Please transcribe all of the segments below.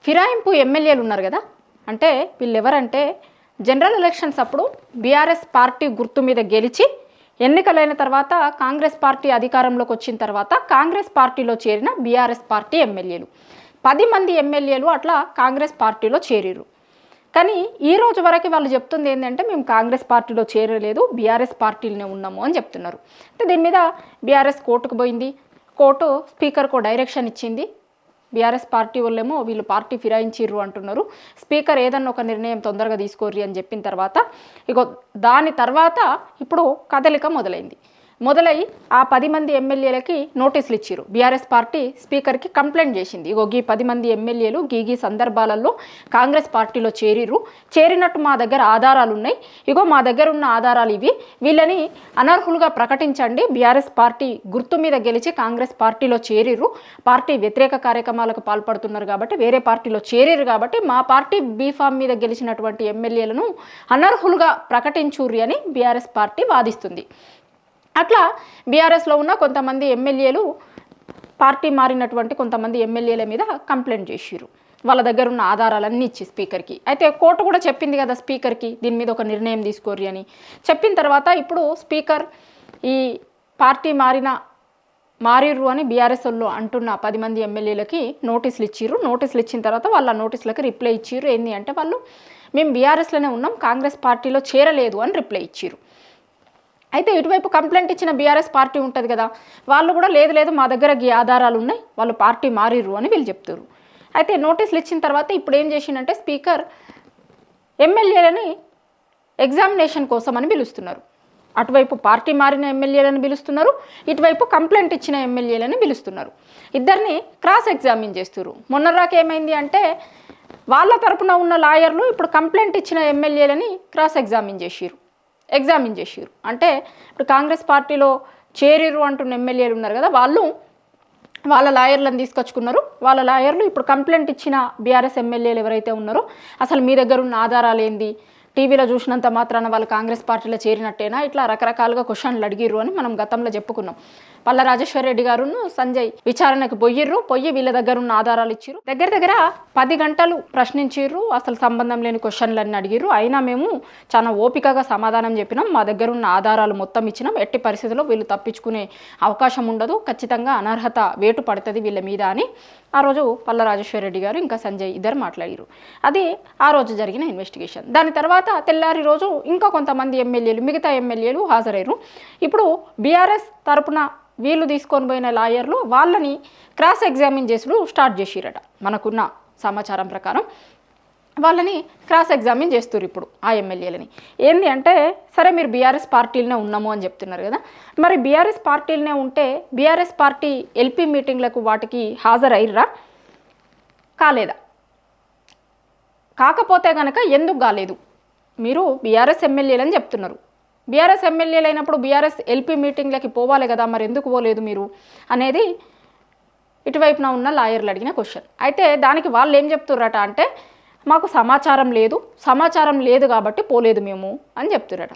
ఫిరాయింపు ఎమ్మెల్యేలు ఉన్నారు కదా, అంటే వీళ్ళు ఎవరంటే జనరల్ ఎలక్షన్స్ అప్పుడు బీఆర్ఎస్ పార్టీ గుర్తు మీద గెలిచి ఎన్నికలైన తర్వాత కాంగ్రెస్ పార్టీ అధికారంలోకి వచ్చిన తర్వాత కాంగ్రెస్ పార్టీలో చేరిన బీఆర్ఎస్ పార్టీ ఎమ్మెల్యేలు 10 మంది ఎమ్మెల్యేలు అట్లా కాంగ్రెస్ పార్టీలో చేరిరు. కానీ ఈ రోజు వరకు వాళ్ళు చెప్తుంది ఏంటంటే మేము కాంగ్రెస్ పార్టీలో చేరలేదు, బీఆర్ఎస్ పార్టీలోనే ఉన్నాము అని చెప్తున్నారు. అంటే దీని మీద బీఆర్ఎస్ కోర్టుకు పోయింది. కోర్టు స్పీకర్కు డైరెక్షన్ ఇచ్చింది. బీఆర్ఎస్ పార్టీ వాళ్ళేమో వీళ్ళు పార్టీ ఫిరాయించిర్రు అంటున్నారు. స్పీకర్ ఏదన్నా ఒక నిర్ణయం తొందరగా తీసుకోర్రి అని చెప్పిన తర్వాత ఇగో దాని తర్వాత ఇప్పుడు కదలిక మొదలై ఆ 10 మంది ఎమ్మెల్యేలకి నోటీసులు ఇచ్చారు. బీఆర్ఎస్ పార్టీ స్పీకర్కి కంప్లైంట్ చేసింది. ఇగో ఈ 10 మంది ఎమ్మెల్యేలు గీ సందర్భాలలో కాంగ్రెస్ పార్టీలో చేరినట్టు మా దగ్గర ఆధారాలు ఉన్నాయి, ఇగో మా దగ్గర ఉన్న ఆధారాలు ఇవి, వీళ్ళని అనర్హులుగా ప్రకటించండి. బీఆర్ఎస్ పార్టీ గుర్తు మీద గెలిచి కాంగ్రెస్ పార్టీలో పార్టీ వ్యతిరేక కార్యక్రమాలకు పాల్పడుతున్నారు కాబట్టి వేరే పార్టీలో చేరిరు కాబట్టి మా పార్టీ బీఫామ్ మీద గెలిచినటువంటి ఎమ్మెల్యేలను అనర్హులుగా ప్రకటించుర్రి అని బీఆర్ఎస్ పార్టీ వాదిస్తుంది. అట్లా బీఆర్ఎస్లో ఉన్న కొంతమంది ఎమ్మెల్యేలు పార్టీ మారినటువంటి కొంతమంది ఎమ్మెల్యేల మీద కంప్లైంట్ చేసిర్రు, వాళ్ళ దగ్గర ఉన్న ఆధారాలన్నీ ఇచ్చి స్పీకర్కి. అయితే కోర్టు కూడా చెప్పింది కదా స్పీకర్కి దీని మీద ఒక నిర్ణయం తీసుకోర్రి అని. చెప్పిన తర్వాత ఇప్పుడు స్పీకర్ ఈ పార్టీ మారిర్రు అని బీఆర్ఎస్ వాళ్ళు అంటున్న 10 మంది ఎమ్మెల్యేలకి నోటీసులు ఇచ్చిర్రు. నోటీసులు ఇచ్చిన తర్వాత వాళ్ళ నోటీసులకి రిప్లై ఇచ్చిర్రు. ఏంటి అంటే వాళ్ళు మేము బీఆర్ఎస్లోనే ఉన్నాం, కాంగ్రెస్ పార్టీలో చేరలేదు అని రిప్లై ఇచ్చిర్రు. అయితే ఇటువైపు కంప్లైంట్ ఇచ్చిన బీఆర్ఎస్ పార్టీ ఉంటుంది కదా, వాళ్ళు కూడా లేదు మా దగ్గర ఈ ఆధారాలు ఉన్నాయి, వాళ్ళు పార్టీ మారిర్రు అని వీళ్ళు చెప్తారు. అయితే నోటీసులు ఇచ్చిన తర్వాత ఇప్పుడు ఏం చేసిందంటే స్పీకర్ ఎమ్మెల్యేలని ఎగ్జామినేషన్ కోసం అని పిలుస్తున్నారు. అటువైపు పార్టీ మారిన ఎమ్మెల్యేలను పిలుస్తున్నారు, ఇటువైపు కంప్లైంట్ ఇచ్చిన ఎమ్మెల్యేలని పిలుస్తున్నారు. ఇద్దరిని క్రాస్ ఎగ్జామిన్ చేస్తున్నారు. మొన్నరాక ఏమైంది అంటే వాళ్ళ తరపున ఉన్న లాయర్లు ఇప్పుడు కంప్లైంట్ ఇచ్చిన ఎమ్మెల్యేలని క్రాస్ ఎగ్జామిన్ చేసిరు. అంటే ఇప్పుడు కాంగ్రెస్ పార్టీలో చేరిరు అంటున్న ఎమ్మెల్యేలు ఉన్నారు కదా, వాళ్ళ లాయర్లను తీసుకొచ్చుకున్నారు. వాళ్ళ లాయర్లు ఇప్పుడు కంప్లైంట్ ఇచ్చిన బీఆర్ఎస్ ఎమ్మెల్యేలు ఎవరైతే ఉన్నారో అసలు మీ దగ్గర ఉన్న ఆధారాలు ఏంది, టీవీలో చూసినంత మాత్రాన వాళ్ళు కాంగ్రెస్ పార్టీలో చేరినట్టేనా, ఇట్లా రకరకాలుగా క్వశ్చన్లు అడిగిర్రు అని మనం గతంలో చెప్పుకున్నాం. పల్ల రాజేశ్వర్ రెడ్డి గారును సంజయ్ విచారణకు పోయి వీళ్ళ దగ్గర ఉన్న ఆధారాలు ఇచ్చిర్రు. దగ్గర 10 గంటలు ప్రశ్నించిర్రు, అసలు సంబంధం లేని క్వశ్చన్లన్నీ అడిగిర్రు. అయినా మేము చాలా ఓపికగా సమాధానం చెప్పినాం, మా దగ్గర ఉన్న ఆధారాలు మొత్తం ఇచ్చినాం, ఎట్టి పరిస్థితుల్లో వీళ్ళు తప్పించుకునే అవకాశం ఉండదు, ఖచ్చితంగా అనర్హత వేటు పడుతుంది వీళ్ళ మీద అని ఆ రోజు పల్ల రాజేశ్వర్ రెడ్డి గారు ఇంకా సంజయ్ ఇద్దరు మాట్లాడారు. అది ఆ రోజు జరిగిన ఇన్వెస్టిగేషన్. దాని తర్వాత తెల్లారి రోజు ఇంకా కొంతమంది మిగతా ఎమ్మెల్యేలు హాజరయ్యారు. ఇప్పుడు బీఆర్ఎస్ తరపున వీళ్ళు తీసుకొని పోయిన లాయర్లు వాళ్ళని క్రాస్ ఎగ్జామిన్ చేసుడు స్టార్ట్ చేసిరట. మనకున్న సమాచారం ప్రకారం వాళ్ళని క్రాస్ ఎగ్జామిన్ చేస్తారు ఇప్పుడు ఆ ఎమ్మెల్యేలని. ఏంది అంటే సరే మీరు బీఆర్ఎస్ పార్టీలనే ఉన్నాము అని చెప్తున్నారు కదా, మరి బీఆర్ఎస్ పార్టీలనే ఉంటే బీఆర్ఎస్ పార్టీ ఎల్పీ మీటింగ్లకు వాటికి హాజరయ్యారా కాలేదా, కాకపోతే కనుక ఎందుకు కాలేదు, మీరు బీఆర్ఎస్ ఎమ్మెల్యేలు అని చెప్తున్నారు, బీఆర్ఎస్ ఎమ్మెల్యేలు అయినప్పుడు బీఆర్ఎస్ ఎల్పీ మీటింగ్లకి పోవాలి కదా, మరి ఎందుకు పోలేదు మీరు అనేది ఇటువైపున ఉన్న లాయర్లు అడిగిన క్వశ్చన్. అయితే దానికి వాళ్ళు ఏం చెప్తుర్రట అంటే మాకు సమాచారం లేదు కాబట్టి పోలేదు మేము అని చెప్తుర్రట.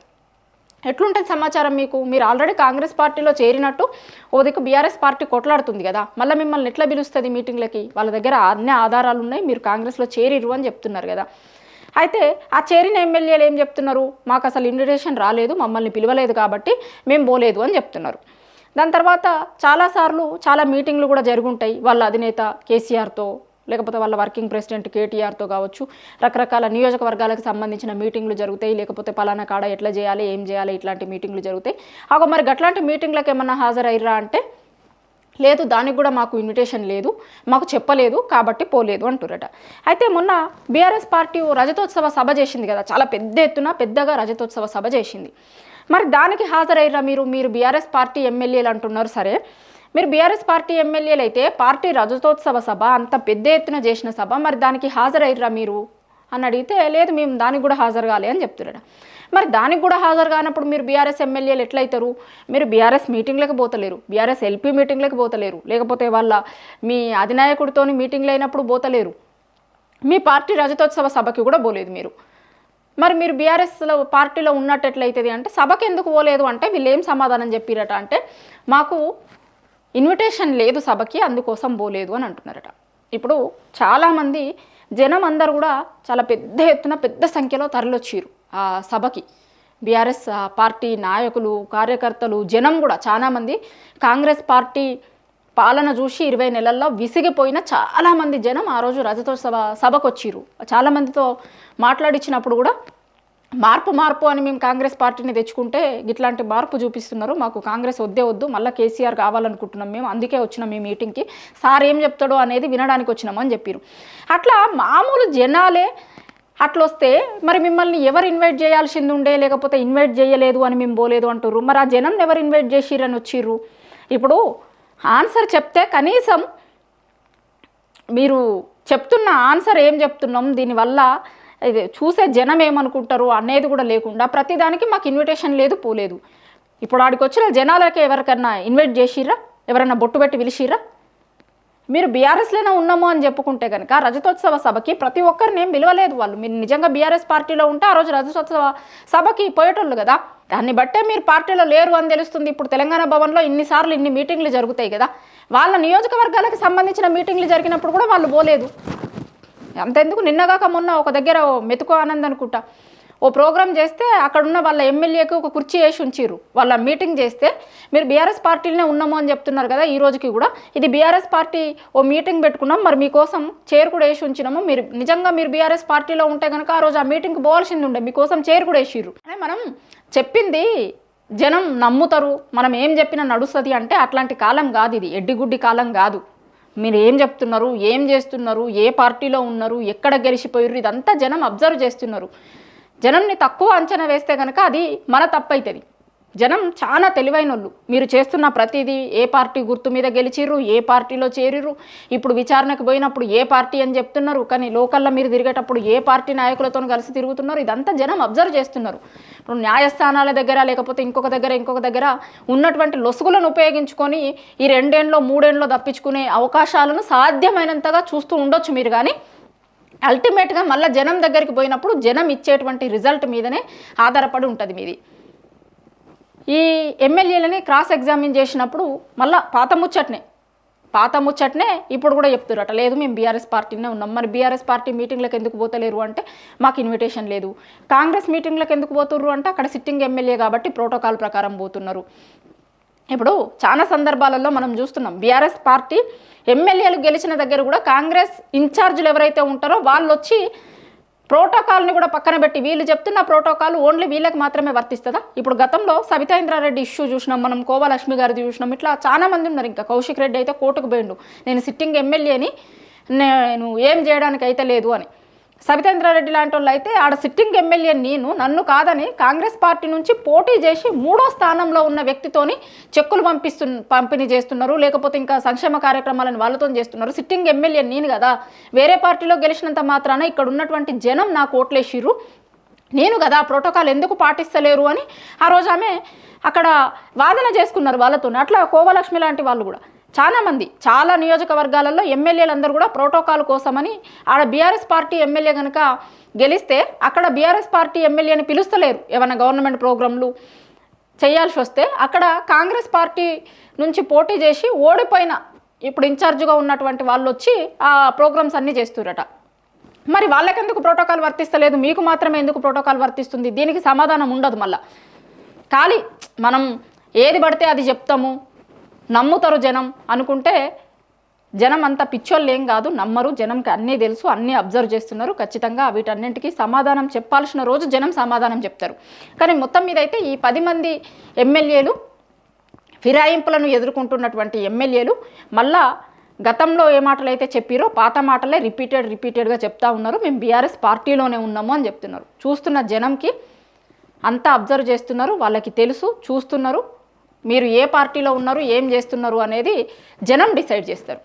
ఎట్లుంటుంది సమాచారం మీకు, మీరు ఆల్రెడీ కాంగ్రెస్ పార్టీలో చేరినట్టు ఓ దిక్కు బీఆర్ఎస్ పార్టీ కొట్లాడుతుంది కదా, మళ్ళీ మిమ్మల్ని ఎట్లా పిలుస్తుంది మీటింగ్లకి, వాళ్ళ దగ్గర అన్ని ఆధారాలు ఉన్నాయి, మీరు కాంగ్రెస్లో చేరిరు అని చెప్తున్నారు కదా. అయితే ఆ చేరిన ఎమ్మెల్యేలు ఏం చెప్తున్నారు, మాకు అసలు ఇన్విటేషన్ రాలేదు, మమ్మల్ని పిలవలేదు కాబట్టి మేము పోలేదు అని చెప్తున్నారు. దాని తర్వాత చాలాసార్లు చాలా మీటింగ్లు కూడా జరుగుంటాయి వాళ్ళ అధినేత కేసీఆర్తో, లేకపోతే వాళ్ళ వర్కింగ్ ప్రెసిడెంట్ కేటీఆర్తో కావచ్చు, రకరకాల నియోజకవర్గాలకు సంబంధించిన మీటింగ్లు జరుగుతాయి, లేకపోతే పలానా కాడ ఎట్లా చేయాలి ఏం చేయాలి ఇట్లాంటి మీటింగ్లు జరుగుతాయి. మరి అట్లాంటి మీటింగ్లకు ఏమన్నా హాజరయ్యారా అంటే లేదు, దానికి కూడా మాకు ఇన్విటేషన్ లేదు, మాకు చెప్పలేదు కాబట్టి పోలేదు అంటురట. అయితే మొన్న బీఆర్ఎస్ పార్టీ రజతోత్సవ సభ చేసింది కదా, చాలా పెద్దగా రజతోత్సవ సభ చేసింది. మరి దానికి హాజరయ్యారా మీరు బీఆర్ఎస్ పార్టీ ఎమ్మెల్యేలు అంటున్నారు. సరే మీరు బీఆర్ఎస్ పార్టీ ఎమ్మెల్యేలు అయితే పార్టీ రజతోత్సవ సభ అంత పెద్ద ఎత్తున చేసిన సభ, మరి దానికి హాజరయ్యారా మీరు అని అడిగితే లేదు మేము దానికి కూడా హాజరు కాలే అని చెప్తున్నాడు. మరి దానికి కూడా హాజరు కానప్పుడు మీరు బీఆర్ఎస్ ఎమ్మెల్యేలు ఎట్లయితారు, మీరు బీఆర్ఎస్ మీటింగ్లకు పోతలేరు, బీఆర్ఎస్ ఎల్పీ మీటింగ్లకు పోతలేరు, లేకపోతే మీ అధినాయకుడితో మీటింగ్లు అయినప్పుడు పోతలేరు, మీ పార్టీ రజతోత్సవ సభకి కూడా పోలేదు మరి మీరు బీఆర్ఎస్లో పార్టీలో ఉన్నట్టు ఎట్లయితుంది అంటే సభకి ఎందుకు పోలేదు అంటే వీళ్ళు ఏం సమాధానం చెప్పిరట అంటే మాకు ఇన్విటేషన్ లేదు సభకి అందుకోసం పోలేదు అని అంటున్నారట. ఇప్పుడు చాలామంది జనం అందరూ కూడా చాలా పెద్ద ఎత్తున పెద్ద సంఖ్యలో తరలొచ్చారు ఆ సభకి. బీఆర్ఎస్ పార్టీ నాయకులు, కార్యకర్తలు, జనం కూడా చాలామంది కాంగ్రెస్ పార్టీ పాలన చూసి 20 నెలల్లో విసిగిపోయిన చాలామంది జనం ఆ రోజు రజతోత్సవ సభకు వచ్చిర్రు. చాలామందితో మాట్లాడించినప్పుడు కూడా మార్పు అని మేము కాంగ్రెస్ పార్టీని తెచ్చుకుంటే ఇట్లాంటి మార్పు చూపిస్తున్నారు, మాకు కాంగ్రెస్ వద్దు, మళ్ళీ కేసీఆర్ కావాలనుకుంటున్నాం మేము, అందుకే వచ్చినాం మీ మీటింగ్కి, సార్ ఏం చెప్తాడో అనేది వినడానికి వచ్చినామని చెప్పారు. అట్లా మామూలు జనాలే అట్లొస్తే మరి మిమ్మల్ని ఎవరు ఇన్వైట్ చేయాల్సింది ఉండే, లేకపోతే ఇన్వైట్ చేయలేదు అని మేము పోలేదు అంటారు. మరి ఆ జనం ఎవరు ఇన్వైట్ చేసిరని వచ్చిర్రు? ఇప్పుడు ఆన్సర్ చెప్తే కనీసం మీరు చెప్తున్న ఆన్సర్ ఏం చెప్తున్నాం, దీనివల్ల ఇది చూసే జనం ఏమనుకుంటారు అనేది కూడా లేకుండా ప్రతిదానికి మాకు ఇన్విటేషన్ లేదు, పోలేదు. ఇప్పుడు ఆడికి వచ్చిన జనాలకి ఎవరికన్నా ఇన్వైట్ చేసిర్రా? ఎవరన్నా బొట్టు పెట్టి పిలిచిర్రా? మీరు బీఆర్ఎస్లోనే ఉన్నాము అని చెప్పుకుంటే కనుక రజతోత్సవ సభకి ప్రతి ఒక్కరిని ఏం పిలవలేదు వాళ్ళు. మీరు నిజంగా బీఆర్ఎస్ పార్టీలో ఉంటే ఆ రోజు రజతోత్సవ సభకి పోయేటోళ్ళు కదా. దాన్ని బట్టే మీరు పార్టీలో లేరు అని తెలుస్తుంది. ఇప్పుడు తెలంగాణ భవన్లో ఇన్ని మీటింగ్లు జరుగుతాయి కదా, వాళ్ళ నియోజకవర్గాలకు సంబంధించిన మీటింగ్లు జరిగినప్పుడు కూడా వాళ్ళు పోలేదు. అంతెందుకు, నిన్నగాక మొన్న ఒక దగ్గర మెతుకు ఆనంద్ అనుకుంటా ఓ ప్రోగ్రామ్ చేస్తే అక్కడున్న వాళ్ళ ఎమ్మెల్యేకి ఒక కుర్చీ వేసి ఉంచిర్రు. వాళ్ళ మీటింగ్ చేస్తే మీరు బీఆర్ఎస్ పార్టీలోనే ఉన్నాము అని చెప్తున్నారు కదా, ఈ రోజుకి కూడా ఇది బీఆర్ఎస్ పార్టీ ఓ మీటింగ్ పెట్టుకున్నాం, మరి మీకోసం చైర్ కూడా వేసి ఉంచినాము, మీరు నిజంగా మీరు బీఆర్ఎస్ పార్టీలో ఉంటే కనుక ఆ రోజు ఆ మీటింగ్కి పోవాల్సింది ఉండే, మీకోసం చైర్ కూడా వేసిర్రు. మనం చెప్పింది జనం నమ్ముతారు, మనం ఏం చెప్పినా నడుస్తుంది అంటే అట్లాంటి కాలం కాదు ఇది, ఎడ్డిగుడ్డి కాలం కాదు. మీరు ఏం చెప్తున్నారు, ఏం చేస్తున్నారు, ఏ పార్టీలో ఉన్నారు, ఎక్కడ గెలిచిపోయారు, ఇదంతా జనం అబ్జర్వ్ చేస్తున్నారు. జనంని తక్కువ అంచనా వేస్తే కనుక అది మన తప్పవుతుంది. జనం చాలా తెలివైన వాళ్ళు. మీరు చేస్తున్న ప్రతిదీ ఏ పార్టీ గుర్తు మీద గెలిచిర్రు, ఏ పార్టీలో చేరిర్రు, ఇప్పుడు విచారణకు పోయినప్పుడు ఏ పార్టీ అని చెప్తున్నారు, కానీ లోకల్లో మీరు తిరిగేటప్పుడు ఏ పార్టీ నాయకులతో కలిసి తిరుగుతున్నారు, ఇదంతా జనం అబ్జర్వ్ చేస్తున్నారు. ఇప్పుడు న్యాయస్థానాల దగ్గర లేకపోతే ఇంకొక దగ్గర ఉన్నటువంటి లొసుగులను ఉపయోగించుకొని ఈ 2 ఏళ్ళలో 3 ఏళ్ళలో తప్పించుకునే అవకాశాలను సాధ్యమైనంతగా చూస్తూ ఉండొచ్చు మీరు. కానీ అల్టిమేట్గా మళ్ళీ జనం దగ్గరికి పోయినప్పుడు జనం ఇచ్చేటువంటి రిజల్ట్ మీదనే ఆధారపడి ఉంటుంది మీది. ఈ ఎమ్మెల్యేలని క్రాస్ ఎగ్జామిన్ చేసినప్పుడు మళ్ళీ పాత ముచ్చట్నే ఇప్పుడు కూడా చెప్తారట, లేదు మేము బీఆర్ఎస్ పార్టీనే ఉన్నాం. మరి బీఆర్ఎస్ పార్టీ మీటింగ్లకు ఎందుకు పోతలేరు అంటే మాకు ఇన్విటేషన్ లేదు. కాంగ్రెస్ మీటింగ్లకు ఎందుకు పోతుర్రు అంటే అక్కడ సిట్టింగ్ ఎమ్మెల్యే కాబట్టి ప్రోటోకాల్ ప్రకారం పోతున్నారు. ఇప్పుడు చాలా సందర్భాలలో మనం చూస్తున్నాం, బీఆర్ఎస్ పార్టీ ఎమ్మెల్యేలు గెలిచిన దగ్గర కూడా కాంగ్రెస్ ఇన్ఛార్జీలు ఎవరైతే ఉంటారో వాళ్ళు వచ్చి ప్రోటోకాల్ని కూడా పక్కన పెట్టి వీళ్ళు చెప్తున్న ప్రోటోకాల్ ఓన్లీ వీళ్ళకి మాత్రమే వర్తిస్తుందా? ఇప్పుడు గతంలో సబితా ఇంద్రారెడ్డి ఇష్యూ చూసినాం, మనం కోవలక్ష్మి గారిది చూసినాం, ఇట్లా చాలా మంది ఉన్నారు. ఇంకా కౌశిక్ రెడ్డి అయితే కోర్టుకు పోయిండు, నేను సిట్టింగ్ ఎమ్మెల్యేని, నేను ఏం చేయడానికి అయితే లేదు అని. సబితా ఇంద్రారెడ్డి లాంటి వాళ్ళు అయితే ఆడ సిట్టింగ్ ఎమ్మెల్యే నన్ను కాదని కాంగ్రెస్ పార్టీ నుంచి పోటీ చేసి 3వ స్థానంలో ఉన్న వ్యక్తితోని చెక్కులు పంపిణీ చేస్తున్నారు, లేకపోతే ఇంకా సంక్షేమ కార్యక్రమాలను వాళ్ళతో చేస్తున్నారు. సిట్టింగ్ ఎమ్మెల్యే నేను కదా, వేరే పార్టీలో గెలిచినంత మాత్రాన ఇక్కడ ఉన్నటువంటి జనం నాకు ఓట్లేసిర్రు, నేను కదా ప్రోటోకాల్ ఎందుకు పాటిస్తలేరు అని ఆ రోజు ఆమె అక్కడ వాదన చేసుకున్నారు వాళ్ళతో. అట్లా కోవలక్ష్మి లాంటి వాళ్ళు కూడా చాలామంది చాలా నియోజకవర్గాలలో ఎమ్మెల్యేలందరూ కూడా ప్రోటోకాల్ కోసమని ఆడ బీఆర్ఎస్ పార్టీ ఎమ్మెల్యే కనుక గెలిస్తే అక్కడ బీఆర్ఎస్ పార్టీ ఎమ్మెల్యేని పిలుస్తలేరు. ఏమైనా గవర్నమెంట్ ప్రోగ్రాంలు చేయాల్సి వస్తే అక్కడ కాంగ్రెస్ పార్టీ నుంచి పోటీ చేసి ఓడిపోయిన ఇప్పుడు ఇన్ఛార్జ్గా ఉన్నటువంటి వాళ్ళు వచ్చి ఆ ప్రోగ్రామ్స్ అన్నీ చేస్తురట. మరి వాళ్ళకెందుకు ప్రోటోకాల్ వర్తిస్తలేదు, మీకు మాత్రమే ఎందుకు ప్రోటోకాల్ వర్తిస్తుంది? దీనికి సమాధానం ఉండదు. మళ్ళా ఖాళీ మనం ఏది పడితే అది చెప్తాము, నమ్ముతారు జనం అనుకుంటే జనం అంతా పిచ్చోళ్ళు ఏం కాదు, నమ్మరు. జనంకి అన్నీ తెలుసు, అన్నీ అబ్జర్వ్ చేస్తున్నారు. ఖచ్చితంగా వీటన్నింటికి సమాధానం చెప్పాల్సిన రోజు జనం సమాధానం చెప్తారు. కానీ మొత్తం మీద అయితే ఈ 10 మంది ఎమ్మెల్యేలు ఫిరాయింపులను ఎదుర్కొంటున్నటువంటి ఎమ్మెల్యేలు మళ్ళా గతంలో ఏ మాటలు అయితే చెప్పారో పాత మాటలే రిపీటెడ్గా చెప్తా ఉన్నారు. మేము బీఆర్ఎస్ పార్టీలోనే ఉన్నాము అని చెప్తున్నారు. చూస్తున్న జనంకి అంతా అబ్జర్వ్ చేస్తున్నారు, వాళ్ళకి తెలుసు, చూస్తున్నారు. మీరు ఏ పార్టీలో ఉన్నారు, ఏం చేస్తున్నారు అనేది జనం డిసైడ్ చేస్తారు.